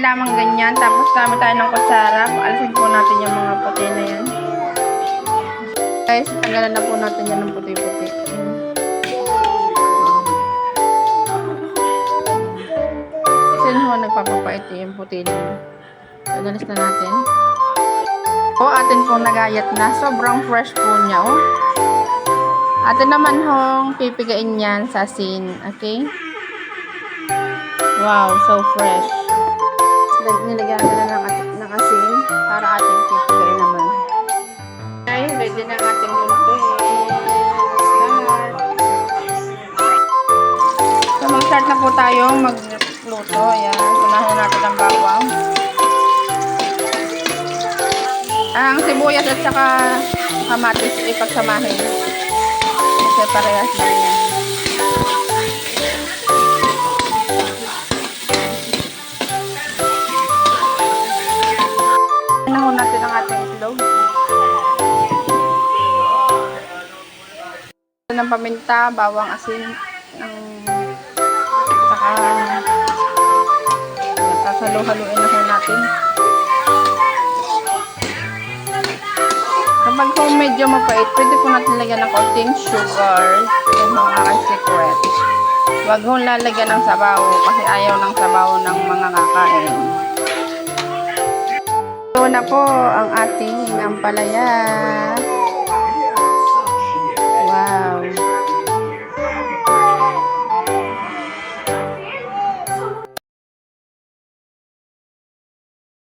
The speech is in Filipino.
lamang ganyan. Tapos gamit tayo ng kutsara. Alisin po natin yung mga puti na yan. Guys, tanggalan na po natin yan ng puti-puti. Kasi ho, nagpapapait yung puti na yun. Tagalis na natin. Atin pong nagayat na. Sobrang fresh po niya, oh. Atin naman hong pipigain yan sa asin. Okay? Wow, so fresh. Nilagyan na ng asin para ating pipigain naman. Okay, ready na ang ating lutuin. Start. So, mag-start na po tayo magluto. Ayan, unahin natin ang bawang. Ang sibuyas at saka kamatis ipagsamahin. Kasi parehas na yan. Pinahon natin ang ating itlog. Ng paminta, bawang, asin, saka sasalo-haluin na ho natin. Kapag po medyo mapait, pwede po natin lagyan ng konting sugar. Yung mga secret. Huwag ho lalagyan ng sabaw kasi ayaw ng sabaw ng mga kakain. Ito na po ang ating ampalaya.